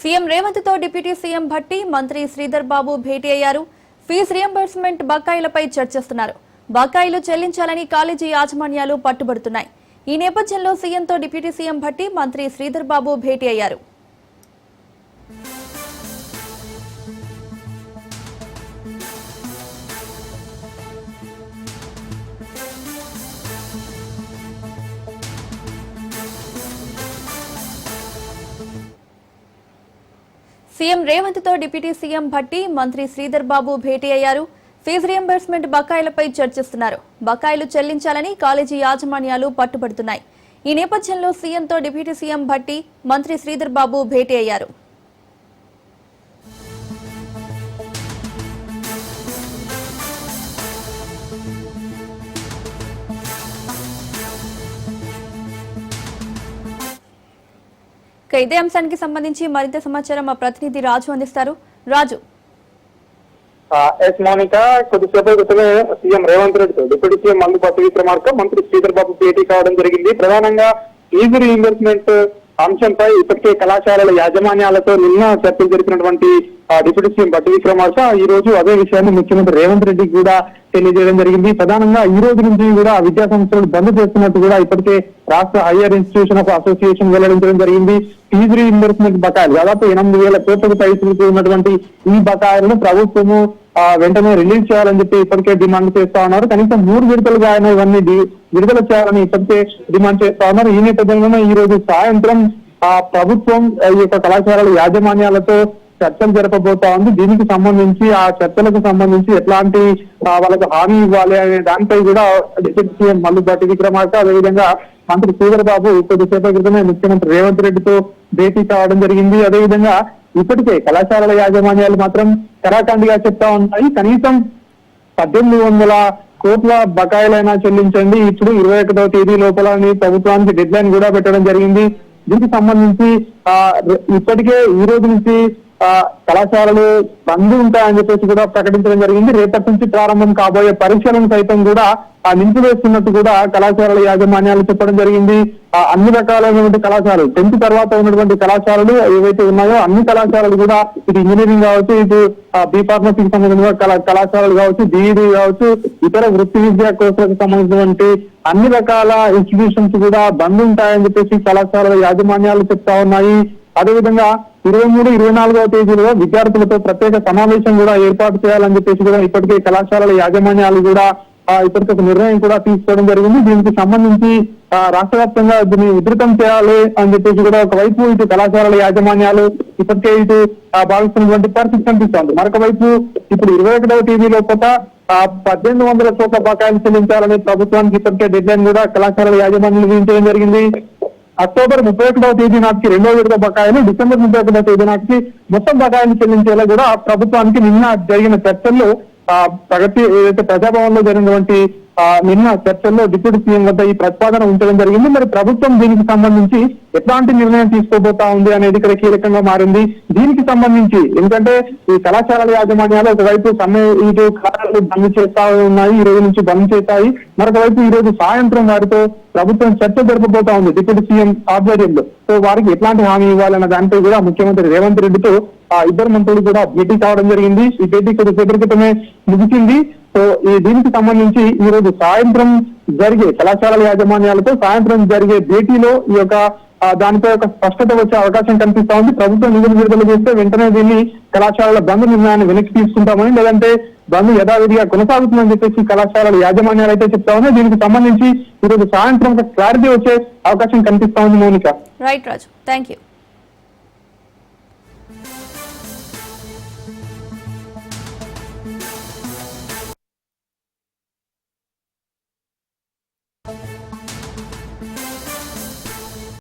CM Revanth తో deputy CM Bhatti, మంత్రి శ్రీధర్ బాబు భేటీ అయ్యారు. ఫీజు రియంబర్స్మెంట్ బకాయిలపై చర్చిస్తున్నారు. బకాయిలు చెల్లించాలని కాలేజీ యాజమాన్యాలు పట్టుబడుతున్నాయి. ఈ నేపథ్యంలో సీఎంతో డిప్యూటీ సీఎం భట్టి, మంత్రి శ్రీధర్ బాబు భేటీ అయ్యారు. సీఎం రేవంత్ తో డిప్యూటీ సీఎం భట్టి, మంత్రి శ్రీధర్ బాబు భేటీ అయ్యారు. ఫీజు రియంబర్స్మెంట్ బకాయిలపై చర్చిస్తున్నారు. బకాయిలు చెల్లించాలని కాలేజీ యాజమాన్యాలు పట్టుబడుతున్నాయి. ఈ నేపథ్యంలో సీఎంతో డిప్యూటీ సీఎం భట్టి, మంత్రి శ్రీధర్ బాబు భేటీ అయ్యారు. ఇదే అంశానికి సంబంధించి మరింత సమాచారం మా ప్రతినిధి రాజు అందిస్తారు. రాజు. మౌనిక, కొద్దిసేపు క్రితమే సీఎం రేవంత్ రెడ్డితో డిప్యూటీ సీఎం బట్టి విక్రమార్క, మంత్రి శ్రీధర్ బాబు భేటీ కావడం జరిగింది. ప్రధానంగా ఫీజు రీఇంబర్స్మెంట్ అంశంపై ఇప్పటికే కళాశాలల యాజమాన్యాలతో నిన్న చర్చలు జరిపినటువంటి డిప్యూటీ సీఎం బట్టి విక్రమార్క ఈ రోజు అదే విషయాన్ని ముఖ్యమంత్రి రేవంత్ రెడ్డికి కూడా తెలియజేయడం జరిగింది. ప్రధానంగా ఈ రోజు నుంచి కూడా విద్యా సంస్థలు బంద్ చేస్తున్నట్టు కూడా ఇప్పటికే రాష్ట్ర హైయర్ ఇన్స్టిట్యూషన్ ఆఫ్ అసోసియేషన్ వెల్లడించడం జరిగింది. ఫీజు రీఇంబర్స్మెంట్ బకాయిలు దాదాపు 8,000 కోట్లకు పైసలకు ఉన్నటువంటి ఈ బకాయిలను ప్రభుత్వము వెంటనే రిలీజ్ చేయాలని చెప్పి ఇప్పటికే డిమాండ్ చేస్తా ఉన్నారు. కనీసం 3 విడతలుగా ఆయన ఇవన్నీ విడుదల చేయాలని ఇప్పటికే డిమాండ్ చేస్తా ఉన్నారు. ఈ నేపథ్యంలోనే ఈ రోజు సాయంత్రం ప్రభుత్వం ఈ యొక్క కళాశాలల యాజమాన్యాలతో చర్చలు జరపబోతా ఉంది. దీనికి సంబంధించి ఆ చర్చలకు సంబంధించి ఎట్లాంటి వాళ్ళకు హామీ ఇవ్వాలి అనే దానిపై కూడా డిప్యూటీ సీఎం బట్టి విక్రమార్క, అదేవిధంగా మంత్రి శ్రీధర్ బాబు కొద్దిసేపటి క్రితమే ముఖ్యమంత్రి రేవంత్ రెడ్డితో భేటీ కావడం జరిగింది. అదేవిధంగా ఇప్పటికే కళాశాలల యాజమాన్యాలు మాత్రం కరాఖండిగా చెప్తా ఉన్నాయి. కనీసం 1,800 కోట్ల బకాయిలైనా చెల్లించండి, ఇప్పుడు 21వ తేదీ లోపల ప్రభుత్వానికి డెడ్ లైన్ కూడా పెట్టడం జరిగింది. దీనికి సంబంధించి ఇప్పటికే ఈ రోజు నుంచి కళాశాలలు బంద్ ఉంటాయని చెప్పేసి కూడా ప్రకటించడం జరిగింది. రేపటి నుంచి ప్రారంభం కాబోయే పరీక్షలను సైతం కూడా నిలిపివేస్తున్నట్టు కూడా కళాశాలల యాజమాన్యాలు చెప్పడం జరిగింది. అన్ని రకాలైనటువంటి కళాశాలలు 10th తర్వాత ఉన్నటువంటి కళాశాలలు ఏవైతే ఉన్నాయో అన్ని కళాశాలలు కూడా ఇటు ఇంజనీరింగ్ కావచ్చు, ఇటు బి ఫార్మసీకి సంబంధించిన కళాశాలలు కావచ్చు, బీఈడీ కావచ్చు, ఇతర వృత్తి విద్యా కోర్సులకు సంబంధించినటువంటి అన్ని రకాల ఇన్స్టిట్యూషన్స్ కూడా బంద్ ఉంటాయని చెప్పేసి కళాశాలల యాజమాన్యాలు చెప్తా ఉన్నాయి. అదేవిధంగా 23, 24వ తేదీలో విద్యార్థులతో ప్రత్యేక సమావేశం కూడా ఏర్పాటు చేయాలని చెప్పేసి కూడా ఇప్పటికే కళాశాలల యాజమాన్యాలు కూడా ఇప్పటికి ఒక నిర్ణయం కూడా తీసుకోవడం జరిగింది. దీనికి సంబంధించి రాష్ట్ర వ్యాప్తంగా దీన్ని ఉధృతం చేయాలి అని చెప్పేసి కూడా ఒకవైపు ఇటు కళాశాలల యాజమాన్యాలు ఇప్పటికే ఇటు భావిస్తున్నటువంటి పరిస్థితి కనిపిస్తోంది. మరొక వైపు ఇప్పుడు 21వ తేదీలో కొత్త 1,800 కోట్ల బకాయిలు చెల్లించాలనే ప్రభుత్వానికి ఇప్పటికే డెడ్ లైన్ కూడా కళాశాలల యాజమాన్యాలు విధించడం జరిగింది. అక్టోబర్ 31వ తేదీ నాటికి 2వ విడత బకాయిలు, డిసెంబర్ 31వ తేదీ నాటికి మొత్తం బకాయిలు చెల్లించేలా కూడా ప్రభుత్వానికి నిన్న జరిగిన చర్చల్లో ప్రగతి ఏదైతే ప్రజాభవన్ లో జరిగినటువంటి నిన్న చర్చల్లో డిప్యూటీ సీఎం వద్ద ఈ ప్రతిపాదన ఉంచడం జరిగింది. మరి ప్రభుత్వం దీనికి సంబంధించి ఎట్లాంటి నిర్ణయం తీసుకోబోతా ఉంది అనేది ఇక్కడ కీలకంగా మారింది. దీనికి సంబంధించి ఎందుకంటే ఈ కళాశాలల యాజమాన్యాలు ఒకవైపు ఇటు ఖాతాలు బంద్ చేస్తా ఉన్నాయి, ఈ రోజు నుంచి బంద్ చేస్తాయి. మరొక వైపు ఈ రోజు సాయంత్రం వారితో ప్రభుత్వం చర్చ జరపబోతా ఉంది డిప్యూటీ సీఎం ఆధ్వర్యంలో. సో వారికి ఎట్లాంటి హామీ ఇవ్వాలన్న దానిపై కూడా ముఖ్యమంత్రి రేవంత్ రెడ్డితో ఇద్దరు మంత్రులు కూడా భేటీ కావడం జరిగింది. ఈ భేటీ కొద్దిసేపటి క్రితమే ముగిసింది. సో దీనికి సంబంధించి ఈ రోజు సాయంత్రం జరిగే కళాశాలల యాజమాన్యాలతో సాయంత్రం జరిగే భేటీలో ఈ యొక్క దానిపై ఒక స్పష్టత వచ్చే అవకాశం కనిపిస్తా ఉంది. ప్రభుత్వం నిధులు విడుదల చేస్తే వెంటనే దీన్ని కళాశాలల బంద్ నిర్ణయాన్ని వెనక్కి తీసుకుంటామని, లేదంటే బంద్ యథావిధిగా కొనసాగుతుందని చెప్పేసి కళాశాలల యాజమాన్యాలు అయితే చెప్తా ఉన్నాయి. దీనికి సంబంధించి ఈ రోజు సాయంత్రం ఒక క్లారిటీ వచ్చే అవకాశం కనిపిస్తా ఉంది. Mounika. Right Raju, thank you.